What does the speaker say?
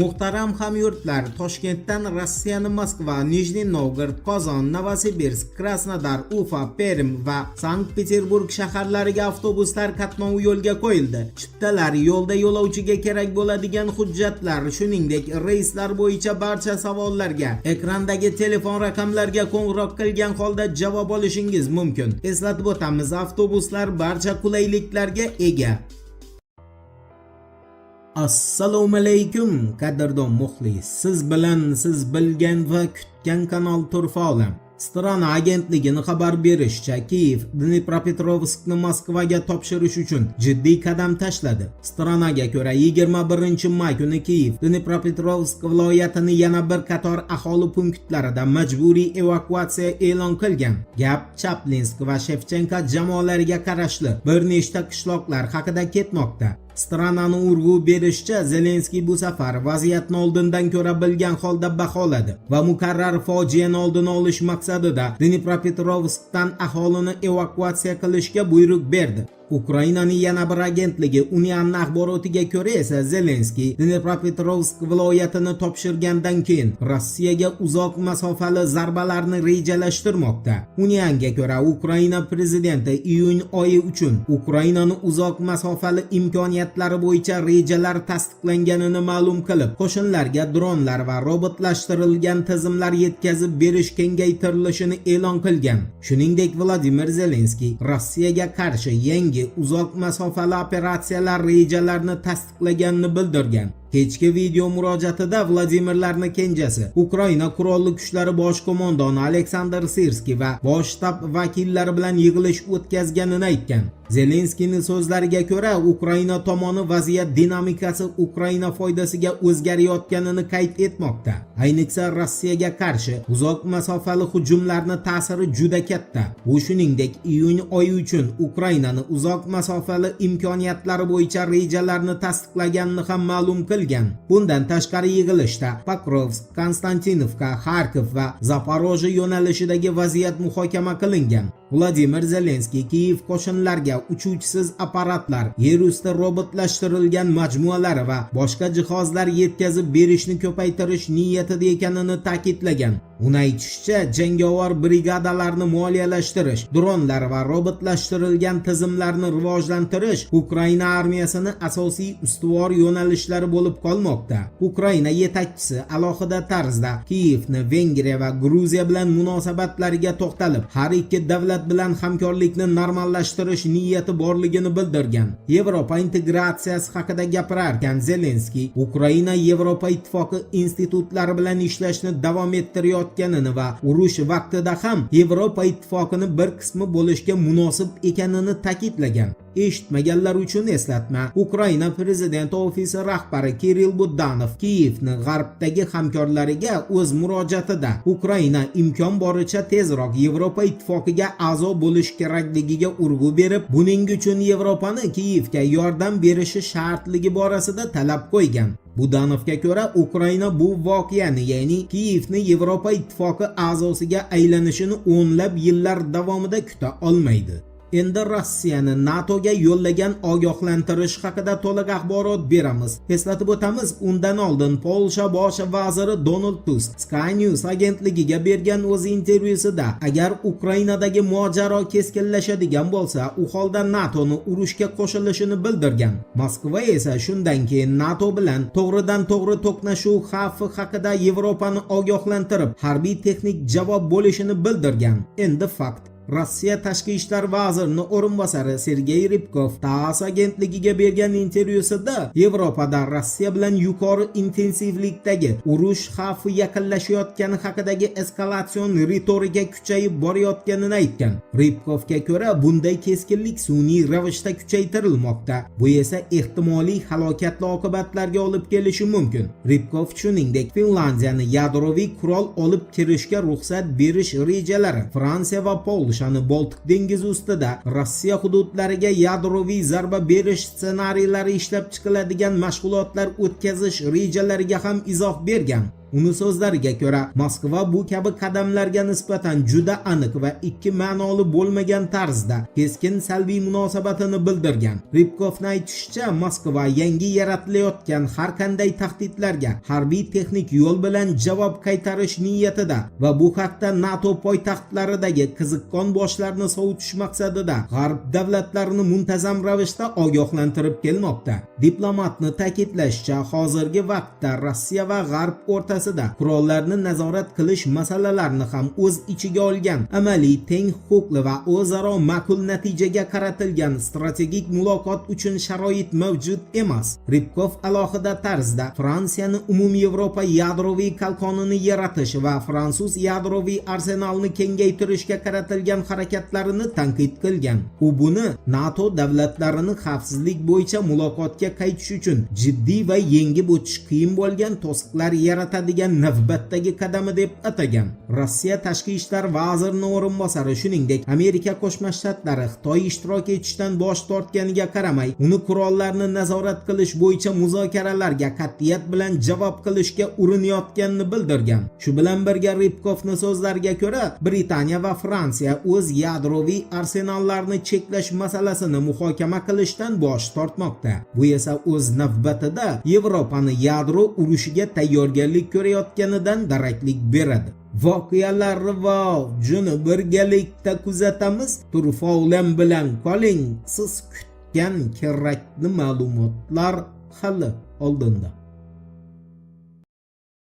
Muhtaram hamyurtlar, Toshkentdan Rossiyani Moskva, Nijniy Novgorod, Qozon, Novosibirsk, Krasnodar, Ufa, Perm va Sankt-Peterburg shaharlariga avtobuslar qatnovi yo'lga qo'yildi. Chiptalar, yo'lda yo'lovchiga kerak bo'ladigan hujjatlar, shuningdek reyslar bo'yicha barcha savollarga ekrandagi telefon raqamlariga qo'ng'iroq qilgan holda javob olishingiz mumkin. Eslatib o'tamiz, avtobuslar barcha qulayliklarga ega. Assalomu alaykum qadrdon muxlis. Siz bilan siz bilgan va kutgan kanal Turfa olam. Strana agentligining xabar berishicha, Kiyev Dnipropetrovskni Moskvaga topshirish uchun jiddiy qadam tashladi. Stranaga ko'ra 21-may kuni Kiyev Dnipropetrovsk viloyatining yana bir qator aholi punktlarida majburiy evakuatsiya e'lon qilgan. Gap Chaplinsk va Shevchenko jamoalariga qarashli bir nechta qishloqlar haqida ketmoqda. Stranani urg'u berishicha, Zelenskiy bu safar vaziyatni oldindan ko'ra bilgan holda baholadi va mukarrar fojiani oldini olish maqsadida Dnipropetrovskdan aholini evakuatsiya qilishga buyruq berdi. Ukrainaning yana bir agentligi Union axborotiga ko'ra esa, Zelenskiy Dnipropetrovsk viloyatini topshirgandan keyin Rossiyaga uzoq masofali zarbalarni rejalashtirmoqda. Unionga ko'ra, Ukraina prezidenti iyun oyi uchun Ukrainaning uzoq masofali imkoniyatlari bo'yicha rejalar tasdiqlanganini ma'lum qilib, qo'shinlarga dronlar va robotlashtirilgan tizimlar yetkazib berish kengaytirilishini e'lon qilgan. Shuningdek, Vladimir Zelenskiy Rossiyaga qarshi yangi uzoq masofali operatsiyalar rejalarini tasdiqlaganini bildirgan. Kechki video murojaatida Vladimirlarning kenjasi, Ukraina qurolli kuchlari bosh qo'mondoni Aleksandr Sirskiy va bosh shtab vakillari bilan yig'ilish o'tkazganini aytgan. Zelenskiyning so'zlariga ko'ra, Ukraina tomoni vaziyat dinamikasi Ukraina foydasiga o'zgarayotganini qayd etmoqda. Ayniqsa Rossiyaga qarshi uzoq masofali hujumlarning ta'siri juda katta. Bu shuningdek, iyun oyi uchun Ukrainaning uzoq masofali imkoniyatlari bo'yicha rejalarni tasdiqlaganini ham ma'lum qilgan. Bundan tashqari yig'ilishda Pokrovsk, Konstantinovka, Kharkov va Zaporojye yo'nalishidagi vaziyat muhokama qilingan. Vladimir Zelenskiy Kiyev qo'shinlarga uchuvchisiz apparatlar, yer usti robotlashtirilgan majmualar va boshqa jihozlar yetkazib berishni ko'paytirish niyatida ekanini ta'kidlagan. Uning aytishicha, jangovar brigadalarni moliyalashtirish, dronlar va robotlashtirilgan tizimlarni rivojlantirish Ukraina armiyasining asosiy ustuvor yo'nalishlari bo'lib qolmoqda. Ukraina yetakchisi alohida tarzda Kiyevni Vengriya va Gruziya bilan munosabatlariga to'xtalib, har ikki davlat bilan hamkorlikni normallashtirish niyati borligini bildirgan. Yevropa integratsiyasi haqida gapirarkan Zelenskiy, Ukraina Yevropa ittifoqi institutlari bilan ishlashni davom ettirayotganini va urush vaqtida ham Yevropa ittifoqini bir qismi bo'lishga munosib ekanini ta'kidlagan. Eshitmaganlar uchun eslatma. Ukraina prezidenti ofisi rahbari Kirill Budanov Kiyevning g'arbdagi hamkorlariga o'z murojaatida Ukraina imkon boricha tezroq Yevropa ittifoqiga a'zo bo'lish kerakligiga urg'u berib, buning uchun Yevropani Kiyevga yordam berishi shartligi borasida talab qo'ygan. Budanovga ko'ra, Ukraina bu voqeani, ya'ni Kiyevni Yevropa ittifoqi a'zosiga aylanishini o'nlab yillar davomida kuta olmaydi. Endi Rossiyani NATOga yo'llagan ogohlantirish haqida to'liq axborot beramiz. Eslatib o'tamiz, undan oldin Polsha bosh vaziri Donald Tusk Sky News agentligiga bergan o'z intervyusida, agar Ukrainadagi mojaro keskinlashadigan bo'lsa, u holda NATOni urushga qo'shilishini bildirgan. Moskva esa shundan keyin NATO bilan to'g'ridan-to'g'ri to'qnashuv xavfi haqida Yevropani ogohlantirib, harbiy texnik javob bo'lishini bildirgan. Endi fakt. Rossiya tashqi ishlar vazirining o'rinbosari Sergey Rybkov TASS agentligiga bergan intervyusida Yevropada Rossiya bilan yuqori intensivlikdagi urush xavfi yaqinlashayotgani haqidagi eskalatsion ritorika kuchayib borayotganini aytgan. Rybkovga ko'ra, bunday keskinlik sun'iy ravishda kuchaytirilmoqda. Bu esa ehtimoliy halokatli oqibatlarga olib kelishi mumkin. Rybkov shuningdek, Finlandiyani yadroviy qurol olib kirishga ruxsat berish rejalari Fransiya va Polsha Boltiq dengizi ustida Rossiya hududlariga yadroviy zarba berish ssenariylari ishlab chiqiladigan mashg'ulotlar o'tkazish rejalariga ham izoh bergan. Uni so'zlariga ko'ra, Moskva bu kabi qadamlarga nisbatan juda aniq va ikki ma'noli bo'lmagan tarzda keskin salbiy munosabatini bildirgan. Ribkovning aytishicha, Moskva yangi yaratilayotgan har qanday tahdidlarga harbiy texnik yo'l bilan javob qaytarish niyatida va bu haqda NATO poytaxtlaridagi qiziqqon boshlarni sovutish maqsadida G'arb davlatlarini muntazam ravishda ogohlantirib kelmoqda. Diplomatni ta'kidlashicha, hozirgi vaqtda Rossiya va G'arb o'rtasida qurollarni nazorat qilish masalalarini ham o'z ichiga olgan amaliy, teng huquqli va o'zaro ma'qul natijaga qaratilgan strategik muloqot uchun sharoit mavjud emas. Ribkov alohida tarzda Fransiyani umumyevropa yadroviy qalqonini yaratish va fransuz yadroviy arsenalni kengaytirishga qaratilgan harakatlarini tanqid qilgan. U buni NATO davlatlarini xavfsizlik bo'yicha muloqotga qaytish uchun jiddiy va yengib o'tish qiyin bo'lgan to'siqlar yaratadigan navbatdagi qadami deb atagan. Rossiya tashqi ishlar vazirining o'rinbosari shuningdek, Amerika Qo'shma Shtatlari Xitoy ishtirok etishdan bosh tortganiga qaramay, uni qurollarni nazorat qilish bo'yicha muzokaralarga qat'iyat bilan javob qilishga urinayotganini bildirgan. Shu bilan birga Ribkovning so'zlariga ko'ra, Britaniya va Fransiya o'z yadroviy arsenallarini cheklash masalasini muhokama qilishdan bosh tortmoqda. Bu esa o'z navbatida Yevropani yadro urushiga tayyorgarlik ko'rayotganidan daraklik beradi. Voqealar rivojini birgalikda kuzatamiz. Turfovlan bilan qoling. Siz kutgan kerakli ma'lumotlar hali oldinda.